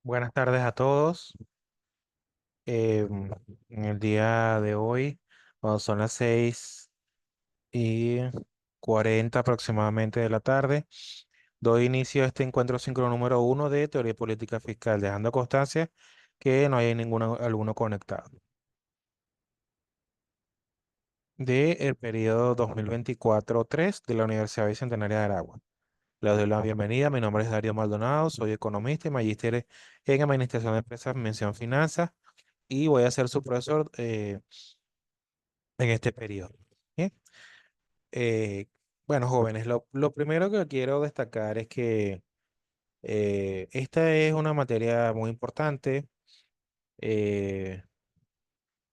Buenas tardes a todos. En el día de hoy, cuando son las 6:40 aproximadamente de la tarde, doy inicio a este encuentro síncrono número 1 de Teoría y Política Fiscal, dejando constancia que no hay ninguno alguno conectado. Del periodo 2024-3 de la Universidad Bicentenaria de Aragua. Les doy la bienvenida. Mi nombre es Darío Maldonado, soy economista y magíster en Administración de Empresas, Mención Finanzas, y voy a ser su profesor en este periodo. Bien. Eh, bueno, jóvenes, lo primero que quiero destacar es que esta es una materia muy importante. eh,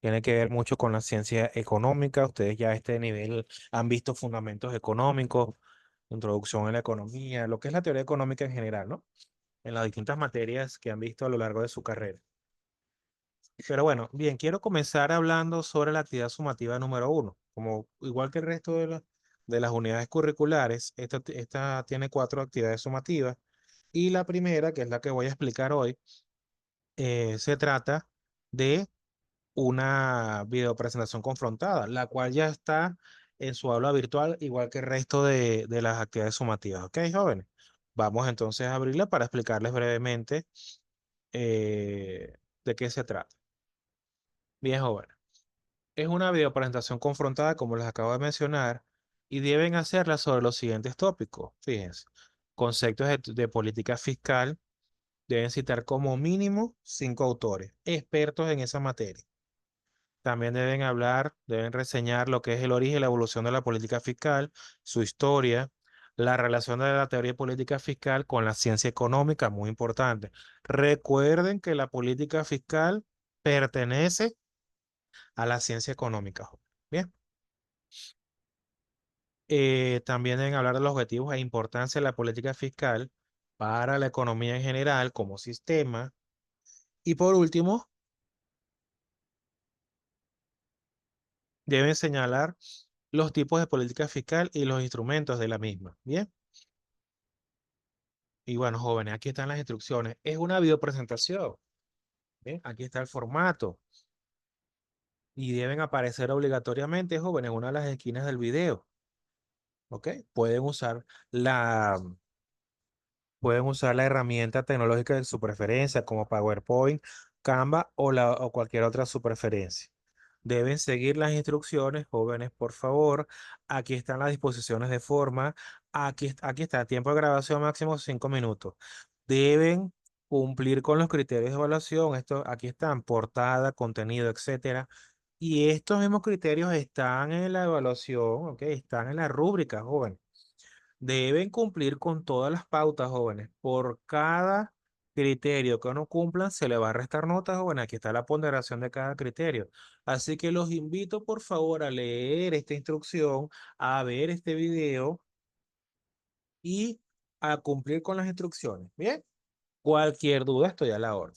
Tiene que ver mucho con la ciencia económica. Ustedes ya a este nivel han visto fundamentos económicos, introducción a la economía, lo que es la teoría económica en general, ¿no? En las distintas materias que han visto a lo largo de su carrera. Pero bueno, bien, quiero comenzar hablando sobre la actividad sumativa número 1. Como igual que el resto de las unidades curriculares, esta tiene 4 actividades sumativas. Y la primera, que es la que voy a explicar hoy, se trata de una videopresentación confrontada, la cual ya está en su aula virtual, igual que el resto de las actividades sumativas. ¿Ok, jóvenes? Vamos entonces a abrirla para explicarles brevemente de qué se trata. Bien, jóvenes. Es una videopresentación confrontada, como les acabo de mencionar, y deben hacerla sobre los siguientes tópicos. Fíjense, conceptos de política fiscal, deben citar como mínimo 5 autores, expertos en esa materia. También deben reseñar lo que es el origen y la evolución de la política fiscal, su historia, la relación de la teoría de política fiscal con la ciencia económica, muy importante. Recuerden que la política fiscal pertenece a la ciencia económica. Bien. También deben hablar de los objetivos e importancia de la política fiscal para la economía en general como sistema. Y por último, deben señalar los tipos de política fiscal y los instrumentos de la misma. Bien. Y bueno, jóvenes, aquí están las instrucciones. Es una videopresentación. Bien, aquí está el formato. Y deben aparecer obligatoriamente, jóvenes, en una de las esquinas del video. ¿Ok? La, Pueden usar la herramienta tecnológica de su preferencia, como PowerPoint, Canva o cualquier otra su preferencia. Deben seguir las instrucciones, jóvenes, por favor. Aquí están las disposiciones de forma. Aquí está, tiempo de grabación máximo 5 minutos. Deben cumplir con los criterios de evaluación. Aquí están, portada, contenido, etcétera. Y estos mismos criterios están en la evaluación, ¿ok? Están en la rúbrica, jóvenes. Deben cumplir con todas las pautas, jóvenes. Por cada criterio que no cumplan, se le va a restar notas, jóvenes. Aquí está la ponderación de cada criterio. Así que los invito, por favor, a leer esta instrucción, a ver este video y a cumplir con las instrucciones. Bien, cualquier duda, estoy a la orden.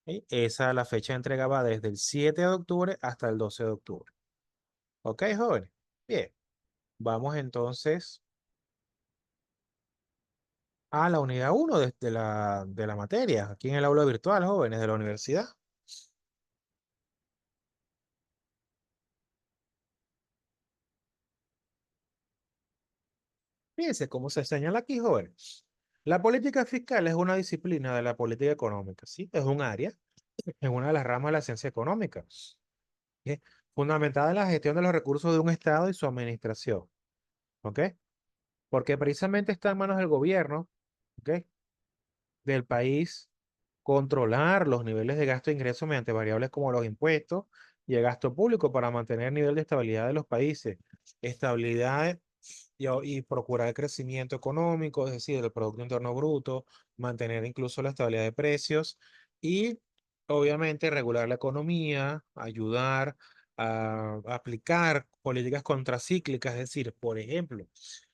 ¿Sí? La fecha de entrega va desde el 7 de octubre hasta el 12 de octubre. ¿Ok, jóvenes? Bien, vamos entonces a la unidad 1 de la materia, aquí en el aula virtual, jóvenes de la universidad. Fíjense cómo se señala aquí, jóvenes. La política fiscal es una disciplina de la política económica, ¿sí? Es un área, es una de las ramas de la ciencia económica, ¿sí? Fundamentada en la gestión de los recursos de un Estado y su administración, ¿ok? Porque precisamente está en manos del gobierno, ¿ok? Del país controlar los niveles de gasto e ingreso mediante variables como los impuestos y el gasto público para mantener el nivel de estabilidad de los países, estabilidad y procurar el crecimiento económico, es decir, el Producto Interno Bruto, mantener incluso la estabilidad de precios y obviamente regular la economía, ayudar a aplicar políticas contracíclicas, es decir, por ejemplo,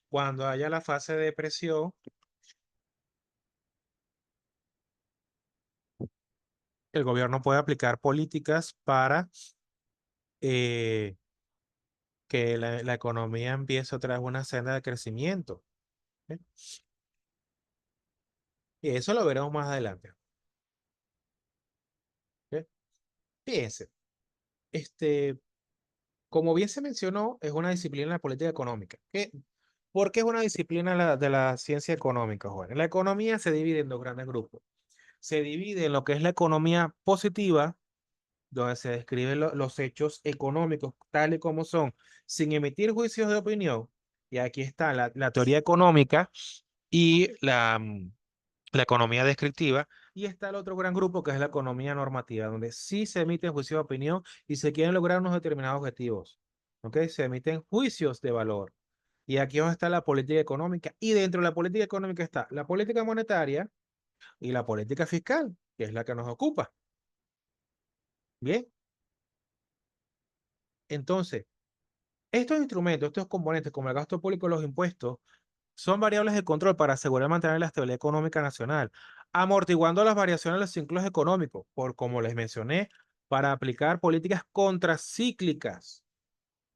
cuando haya la fase de depresión, el gobierno puede aplicar políticas para eh, que la economía empiece otra vez una senda de crecimiento. ¿Eh? Y eso lo veremos más adelante. Fíjense, este, como bien se mencionó, es una disciplina de la política económica. ¿Por qué es una disciplina de la ciencia económica, joven? La economía se divide en dos grandes grupos. Se divide en lo que es la economía positiva, donde se describen los hechos económicos tal y como son, sin emitir juicios de opinión. Y aquí está la teoría económica y la economía descriptiva. Y está el otro gran grupo que es la economía normativa, donde sí se emiten juicios de opinión y se quieren lograr unos determinados objetivos. ¿Ok? Se emiten juicios de valor. Y aquí es donde está la política económica. Y dentro de la política económica está la política monetaria y la política fiscal, que es la que nos ocupa. Bien, entonces, estos instrumentos, estos componentes, como el gasto público y los impuestos, son variables de control para asegurar y mantener la estabilidad económica nacional, amortiguando las variaciones de los ciclos económicos, por como les mencioné, para aplicar políticas contracíclicas,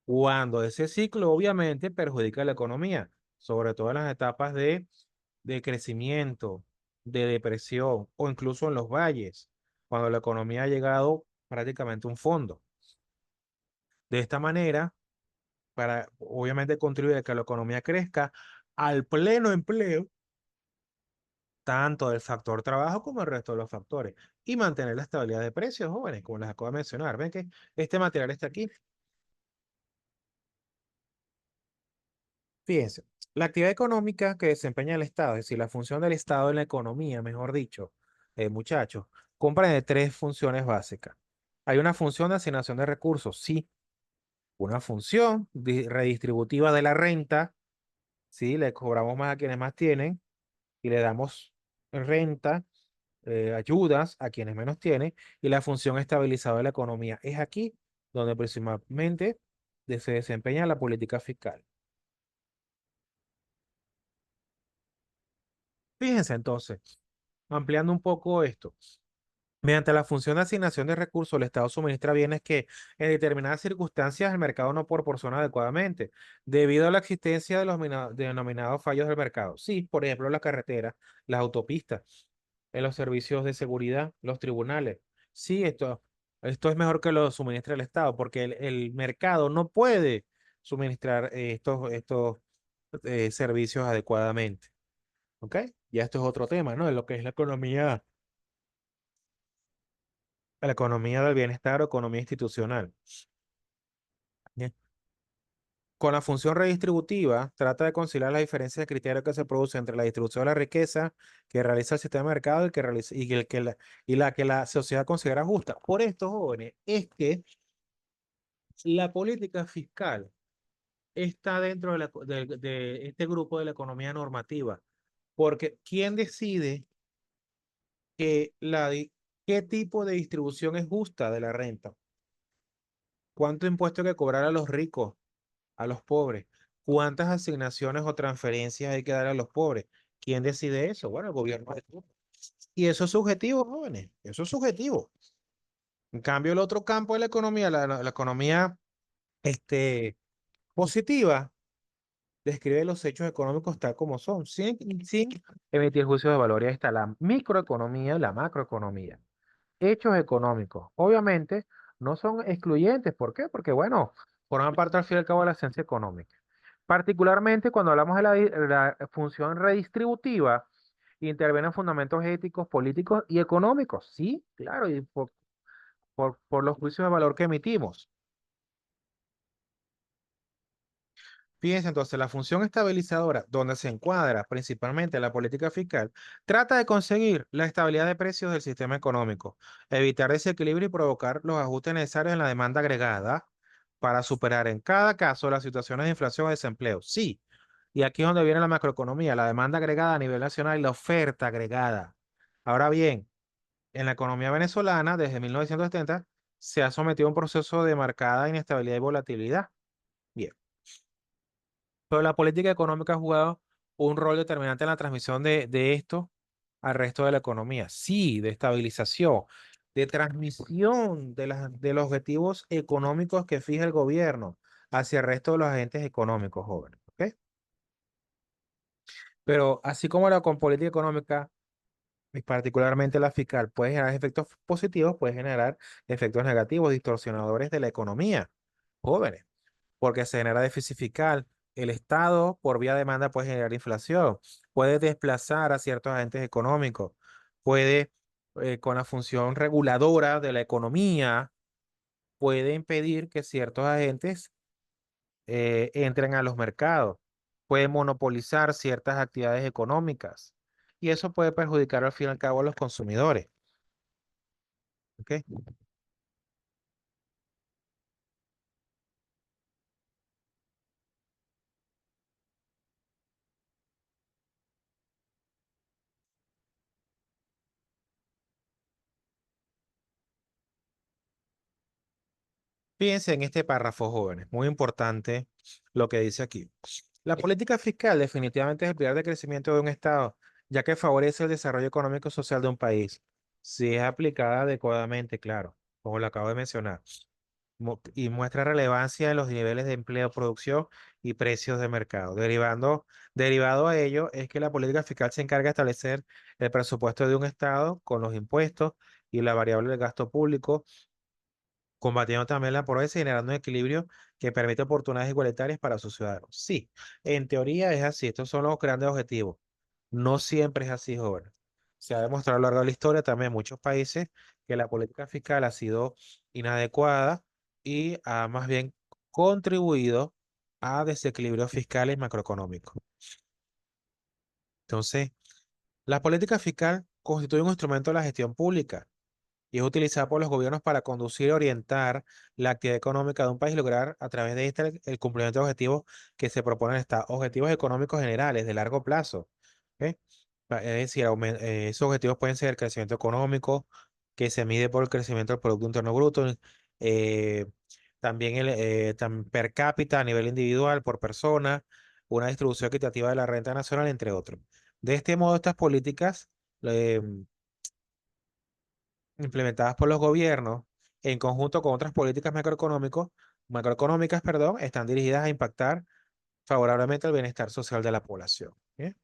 cuando ese ciclo obviamente perjudica la economía, sobre todo en las etapas de crecimiento, de depresión o incluso en los valles, cuando la economía ha llegado prácticamente a un fondo. De esta manera, para obviamente contribuir a que la economía crezca al pleno empleo, tanto del factor trabajo como el resto de los factores, y mantener la estabilidad de precios, jóvenes, como les acabo de mencionar. Ven que este material está aquí. Fíjense, la actividad económica que desempeña el Estado, es decir, la función del Estado en la economía, mejor dicho, muchachos, comprende tres funciones básicas. Hay una función de asignación de recursos, sí, una función redistributiva de la renta, sí, le cobramos más a quienes más tienen y le damos renta, ayudas a quienes menos tienen, y la función estabilizadora de la economía. Es aquí donde principalmente se desempeña la política fiscal. Fíjense entonces, ampliando un poco esto. Mediante la función de asignación de recursos, el Estado suministra bienes que en determinadas circunstancias el mercado no proporciona adecuadamente, debido a la existencia de los denominados fallos del mercado. Sí, por ejemplo, las carreteras, las autopistas, en los servicios de seguridad, los tribunales. Sí, esto es mejor que lo suministre el Estado, porque el mercado no puede suministrar estos servicios adecuadamente. ¿Ok? Ya esto es otro tema, ¿no? De lo que es la economía del bienestar o economía institucional. Bien. Con la función redistributiva, trata de conciliar las diferencias de criterios que se producen entre la distribución de la riqueza que realiza el sistema de mercado y, que realiza, y, el que la que la sociedad considera justa. Por esto, jóvenes, es que la política fiscal está dentro de este grupo de la economía normativa, porque ¿quién decide que qué tipo de distribución es justa de la renta? ¿Cuánto impuesto hay que cobrar a los ricos, a los pobres? ¿Cuántas asignaciones o transferencias hay que dar a los pobres? ¿Quién decide eso? Bueno, el gobierno de turno. Y eso es subjetivo, jóvenes. Eso es subjetivo. En cambio, el otro campo de la economía, la economía este, positiva, describe los hechos económicos tal como son, sin emitir juicios de valor. Y ahí está la microeconomía y la macroeconomía. Hechos económicos. Obviamente, no son excluyentes. ¿Por qué? Porque, bueno, forman parte al fin y al cabo de la ciencia económica. Particularmente cuando hablamos de la función redistributiva, intervienen fundamentos éticos, políticos y económicos. Sí, claro, y por los juicios de valor que emitimos. Fíjense entonces, la función estabilizadora, donde se encuadra principalmente la política fiscal, trata de conseguir la estabilidad de precios del sistema económico, evitar desequilibrio y provocar los ajustes necesarios en la demanda agregada para superar en cada caso las situaciones de inflación o desempleo. Sí, y aquí es donde viene la macroeconomía, la demanda agregada a nivel nacional y la oferta agregada. Ahora bien, en la economía venezolana, desde 1970, se ha sometido a un proceso de marcada inestabilidad y volatilidad. Bien. Pero la política económica ha jugado un rol determinante en la transmisión de esto al resto de la economía. Sí, de estabilización, de transmisión de los objetivos económicos que fija el gobierno hacia el resto de los agentes económicos, jóvenes. ¿Ok? Pero así como la con política económica Y particularmente la fiscal puede generar efectos positivos, puede generar efectos negativos, distorsionadores de la economía, jóvenes, porque se genera déficit fiscal. El Estado, por vía de demanda, puede generar inflación, puede desplazar a ciertos agentes económicos, puede, con la función reguladora de la economía, puede impedir que ciertos agentes entren a los mercados, puede monopolizar ciertas actividades económicas y eso puede perjudicar al fin y al cabo a los consumidores. ¿Ok? Fíjense en este párrafo, jóvenes, muy importante lo que dice aquí. La política fiscal definitivamente es el pilar de crecimiento de un Estado, ya que favorece el desarrollo económico y social de un país, si es aplicada adecuadamente, claro, como lo acabo de mencionar, y muestra relevancia en los niveles de empleo, producción y precios de mercado. Derivado a ello es que la política fiscal se encarga de establecer el presupuesto de un Estado con los impuestos y la variable del gasto público, combatiendo también la pobreza y generando un equilibrio que permite oportunidades igualitarias para sus ciudadanos. Sí, en teoría es así, estos son los grandes objetivos. No siempre es así, joven. Se ha demostrado a lo largo de la historia también en muchos países que la política fiscal ha sido inadecuada y ha más bien contribuido a desequilibrios fiscales y macroeconómicos. Entonces, la política fiscal constituye un instrumento de la gestión pública y es utilizada por los gobiernos para conducir y orientar la actividad económica de un país y lograr a través de este el cumplimiento de objetivos que se proponen esta, objetivos económicos generales de largo plazo. ¿Ok? Es decir, esos objetivos pueden ser el crecimiento económico, que se mide por el crecimiento del Producto Interno Bruto, eh, también per cápita a nivel individual por persona, una distribución equitativa de la renta nacional, entre otros. De este modo, estas políticas eh, implementadas por los gobiernos en conjunto con otras políticas macroeconómicas, perdón, están dirigidas a impactar favorablemente el bienestar social de la población. ¿Bien?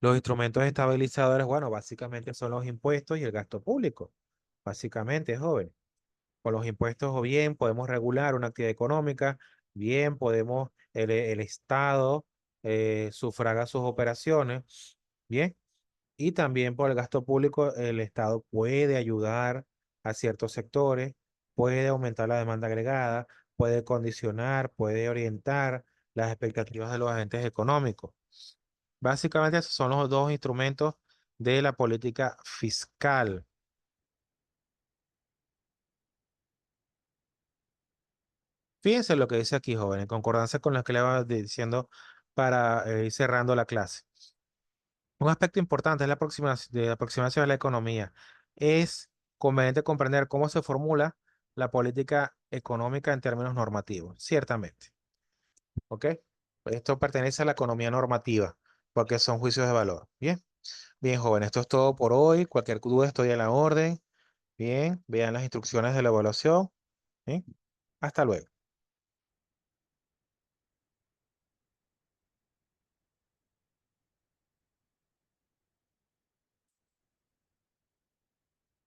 Los instrumentos estabilizadores, bueno, básicamente son los impuestos y el gasto público. Básicamente, joven. Con los impuestos o bien podemos regular una actividad económica, bien podemos, el Estado sufraga sus operaciones, bien. Y también por el gasto público, el Estado puede ayudar a ciertos sectores, puede aumentar la demanda agregada, puede condicionar, puede orientar las expectativas de los agentes económicos. Básicamente esos son los dos instrumentos de la política fiscal. Fíjense lo que dice aquí, joven, en concordancia con lo que le va diciendo para ir cerrando la clase. Un aspecto importante es la aproximación a la economía. Es conveniente comprender cómo se formula la política económica en términos normativos, ciertamente. ¿Ok? Esto pertenece a la economía normativa, porque son juicios de valor. Bien, bien, joven, esto es todo por hoy. Cualquier duda estoy a la orden. Bien, vean las instrucciones de la evaluación. Bien, hasta luego.